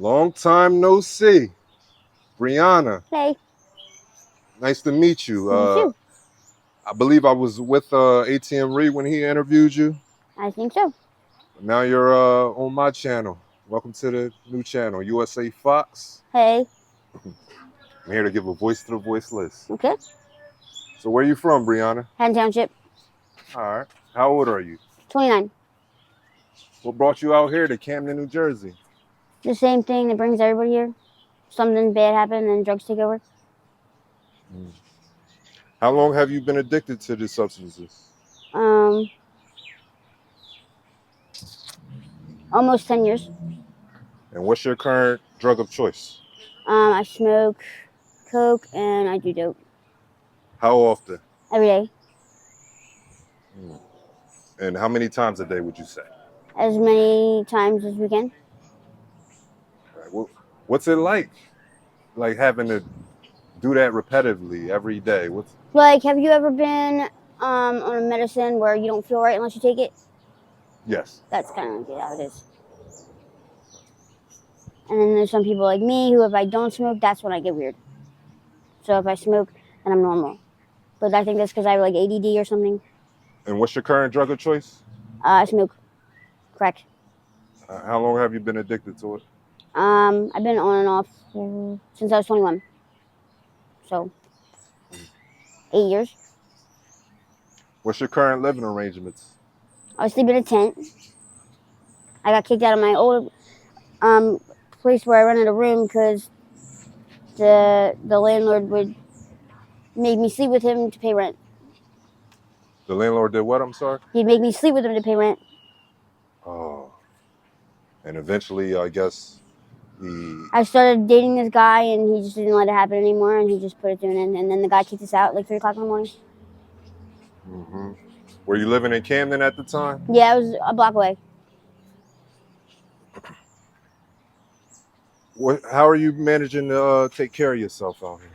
Long time no see. Breanna, Hey. nice to meet you. Me too. I believe I was with ATM Reed when he interviewed you. I think so. Now you're on my channel. Welcome to the new channel, USA Fox. Hey. I'm here to give a voice to the voiceless. Okay. So where you from, Breanna? Haddon Township. All right. How old are you? 29. What brought you out here to Camden, New Jersey? The same thing that brings everybody here. Something bad happened and drugs take over. How long have you been addicted to these substances? Almost 10 years. And what's your current drug of choice? I smoke coke and I do dope. How often? Every day. And how many times a day would you say? As many times as we can. Right. What's it like having to do that repetitively every day? Like, have you ever been on a medicine where you don't feel right unless you take it? Yes. That's kind of how it is. And then there's some people like me who, if I don't smoke, that's when I get weird. So if I smoke, then I'm normal. But I think that's because I have like ADD or something. And what's your current drug of choice? I smoke crack. How long have you been addicted to it? I've been on and off since I was 21. So 8 years. What's your current living arrangements? I was sleeping in a tent. I got kicked out of my old place where I rented a room because the landlord would make me sleep with him to pay rent. The landlord did what? I'm sorry? He'd make me sleep with him to pay rent. Oh. And eventually, I guess, I started dating this guy, and he just didn't let it happen anymore, and he just put it to an end. And then the guy kicked us out at like 3 o'clock in the morning. Mm-hmm. Were you living in Camden at the time? Yeah, I was a block away. How are you managing to take care of yourself out here?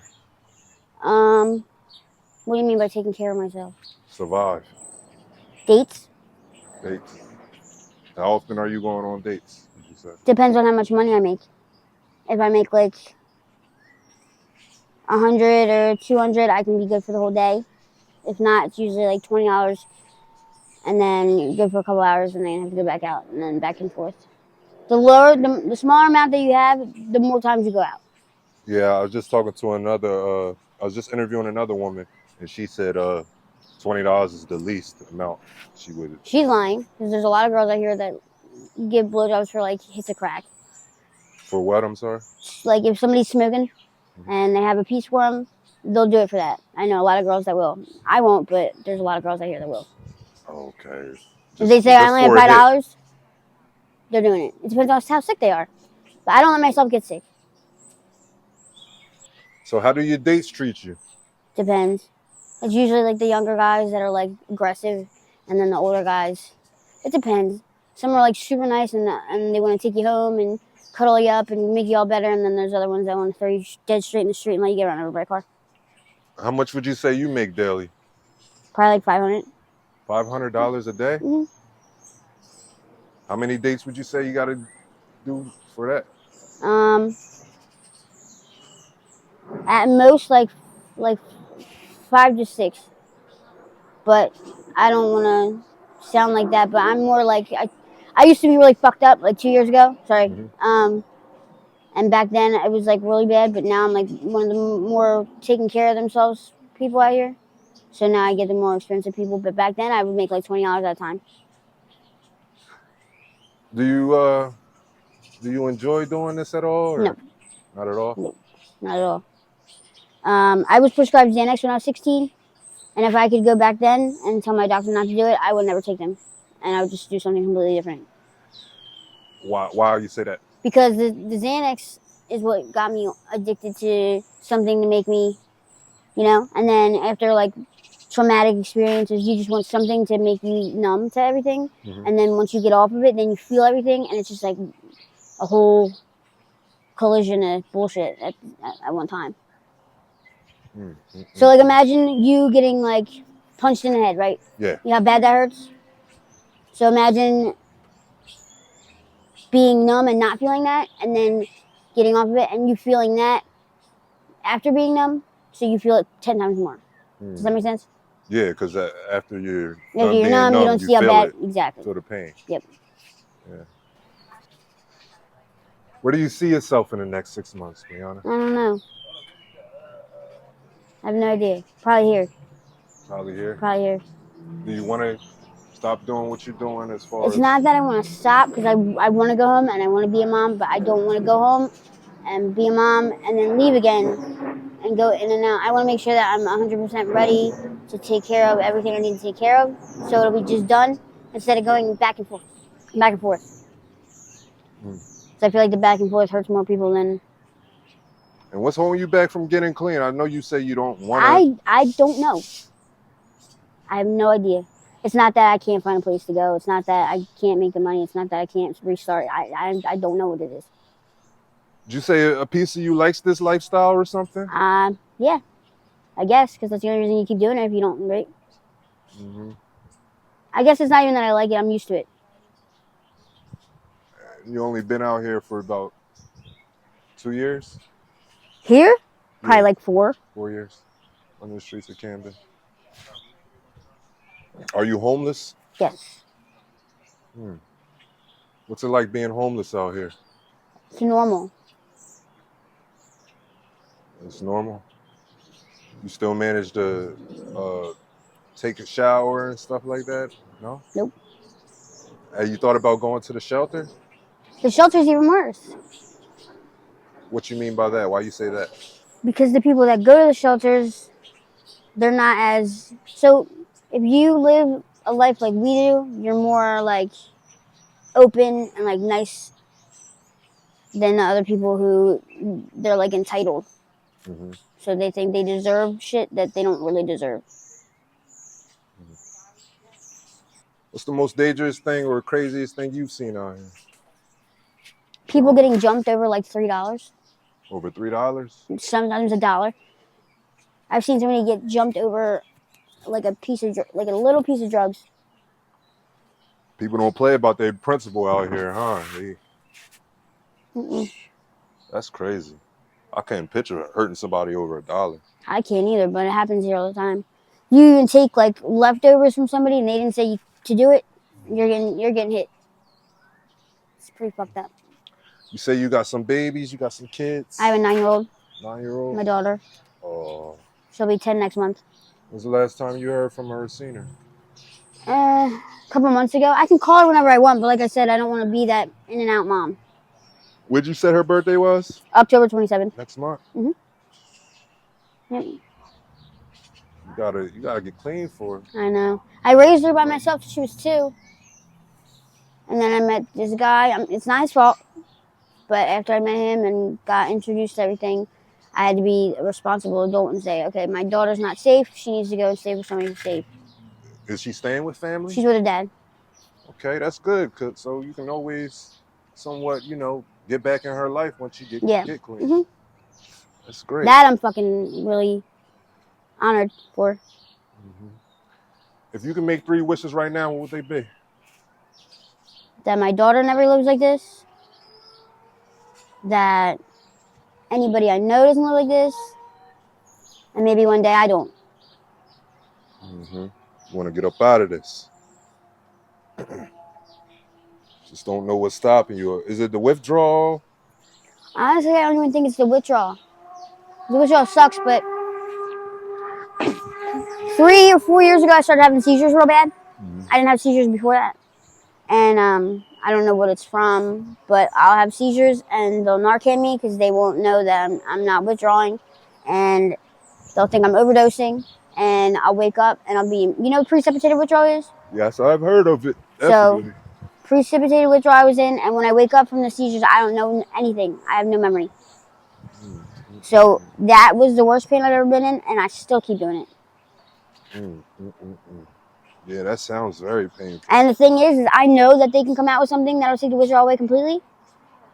What do you mean by taking care of myself? Survive. Dates? Dates. How often are you going on dates, would you say? Depends on how much money I make. If I make like 100 or 200, I can be good for the whole day. If not, it's usually like $20, and then you're good for a couple hours, and then you have to go back out, and then back and forth. The smaller amount that you have, the more times you go out. Yeah, I was just talking to another. I was just interviewing another woman, and she said $20 is the least amount she would. She's lying, because there's a lot of girls out here that give blowjobs for like hits of crack. For what? I'm sorry? Like if somebody's smoking and they have a piece for them, they'll do it for that. I know a lot of girls that will. I won't, but there's a lot of girls out here that will. Okay. If they say I only have $5, they're doing it. It depends on how sick they are. But I don't let myself get sick. So how do your dates treat you? Depends. It's usually like the younger guys that are like aggressive, and then the older guys. It depends. Some are like super nice and they want to take you home and cuddle you up and make you all better, and then there's other ones that want to throw you dead straight in the street and let you get run over by a car. How much would you say you make daily? Probably like $500. $500 a day? Mm-hmm. How many dates would you say you got to do for that? At most like 5 to 6. But I don't want to sound like that. But I'm more like I used to be really fucked up like 2 years ago. Sorry. Mm-hmm. And back then it was like really bad. But now I'm like one of the more taking care of themselves people out here. So now I get the more expensive people. But back then I would make like $20 at a time. Do you enjoy doing this at all? Or No. Not at all? No, not at all. I was prescribed Xanax when I was 16. And if I could go back then and tell my doctor not to do it, I would never take them. And I would just do something completely different. Why you say that? Because the Xanax is what got me addicted to something to make me, and then after like traumatic experiences, you just want something to make you numb to everything. Mm-hmm. And then once you get off of it, then you feel everything, and it's just like a whole collision of bullshit at one time. Mm-hmm. So like imagine you getting like punched in the head, right? Yeah. You know how bad that hurts? So imagine being numb and not feeling that, and then getting off of it, and you feeling that after being numb, so you feel it 10 times more. Does that make sense? Yeah, because after you're If done you're being numb, you don't see how feel bad. it, Exactly. feel the pain. Yep. Yeah. Where do you see yourself in the next 6 months, Breanna? I don't know. I have no idea. Probably here. Probably here. Probably here. Do you want to stop doing what you're doing as far It's as... not that I want to stop, because I want to go home and I want to be a mom, but I don't want to go home and be a mom and then leave again and go in and out. I want to make sure that I'm 100% ready to take care of everything I need to take care of, so it'll be just done instead of going back and forth. Back and forth. So I feel like the back and forth hurts more people than... And what's holding you back from getting clean? I know you say you don't want to... I don't know. I have no idea. It's not that I can't find a place to go. It's not that I can't make the money. It's not that I can't restart. I don't know what it is. Did you say a piece of you likes this lifestyle or something? Yeah, I guess, because that's the only reason you keep doing it if you don't, right? I guess it's not even that I like it. I'm used to it. You only been out here for about 2 years? Here? Probably like 4. 4 years on the streets of Camden. Are you homeless? Yes. What's it like being homeless out here? It's normal. It's normal? You still manage to take a shower and stuff like that? No? Nope. Have you thought about going to the shelter? The shelter's even worse. What you mean by that? Why you say that? Because the people that go to the shelters, they're not as... So if you live a life like we do, you're more like open and like nice than the other people who they're like entitled. So they think they deserve shit that they don't really deserve. What's the most dangerous thing or craziest thing you've seen out here? People getting jumped over like $3. Over $3? Sometimes $1. I've seen somebody get jumped over like a little piece of drugs. People don't play about their principle out here, huh? That's crazy. I can't picture hurting somebody over $1. I can't either, but it happens here all the time. You even take like leftovers from somebody and they didn't say to do it, you're getting hit. It's pretty fucked up. You say you got some babies, you got some kids? I have a 9-year-old. 9-year-old? My daughter. Oh. She'll be 10 next month. When's the last time you heard from her or seen her? A couple months ago. I can call her whenever I want, but like I said, I don't want to be that in and out mom. When'd you say her birthday was? October 27th. Next month? Yep. You gotta get clean for her. I know. I raised her by myself since she was 2. And then I met this guy. It's not his fault. But after I met him and got introduced to everything, I had to be a responsible adult and say, okay, my daughter's not safe. She needs to go and stay with somebody who's safe. Is she staying with family? She's with her dad. Okay, that's good. So you can always somewhat, get back in her life once you get clean. That's great. That I'm fucking really honored for. If you can make 3 wishes right now, what would they be? That my daughter never lives like this. That anybody I know doesn't live like this. And maybe one day I don't. You want to get up out of this. Just don't know what's stopping you. Is it the withdrawal? Honestly, I don't even think it's the withdrawal. The withdrawal sucks, but 3 or 4 years ago, I started having seizures real bad. I didn't have seizures before that. And I don't know what it's from, but I'll have seizures and they'll Narcan me because they won't know that I'm not withdrawing. And they'll think I'm overdosing. And I'll wake up and I'll be, you know what precipitated withdrawal is? Yes, I've heard of it. Definitely. So, precipitated withdrawal I was in, and when I wake up from the seizures, I don't know anything. I have no memory. So, that was the worst pain I've ever been in, and I still keep doing it. Yeah, that sounds very painful. And the thing is I know that they can come out with something that'll take the withdrawal away completely,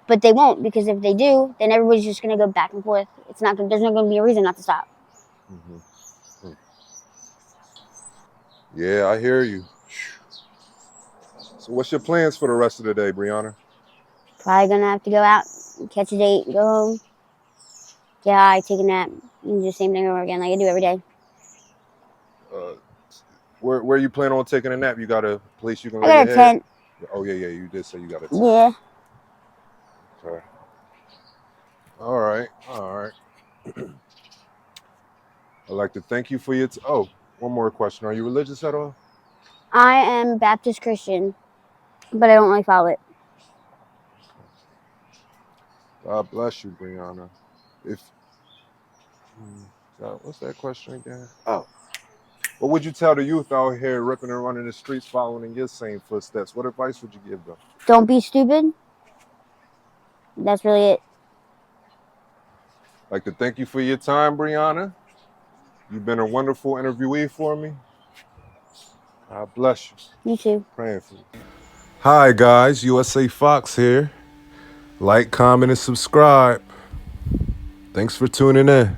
but they won't, because if they do, then everybody's just going to go back and forth. There's not going to be a reason not to stop. Yeah, I hear you. So what's your plans for the rest of the day, Breanna? Probably gonna have to go out, catch a date, go home, get high, take a nap, and do the same thing over again like I do every day. Where you plan on taking a nap? You got a place you can I lay got your a head? tent. Oh yeah, you did say you got a tent. Yeah. Okay. All right. I'd like to thank you for your one more question. Are you religious at all? I am Baptist Christian, but I don't really follow it. God bless you, Breanna. God, what's that question again? Oh, what would you tell the youth out here ripping and running the streets following in your same footsteps? What advice would you give them? Don't be stupid. That's really it. I'd like to thank you for your time, Breanna. You've been a wonderful interviewee for me. God bless you. You too. Praying for you. Hi, guys. USA Fox here. Like, comment, and subscribe. Thanks for tuning in.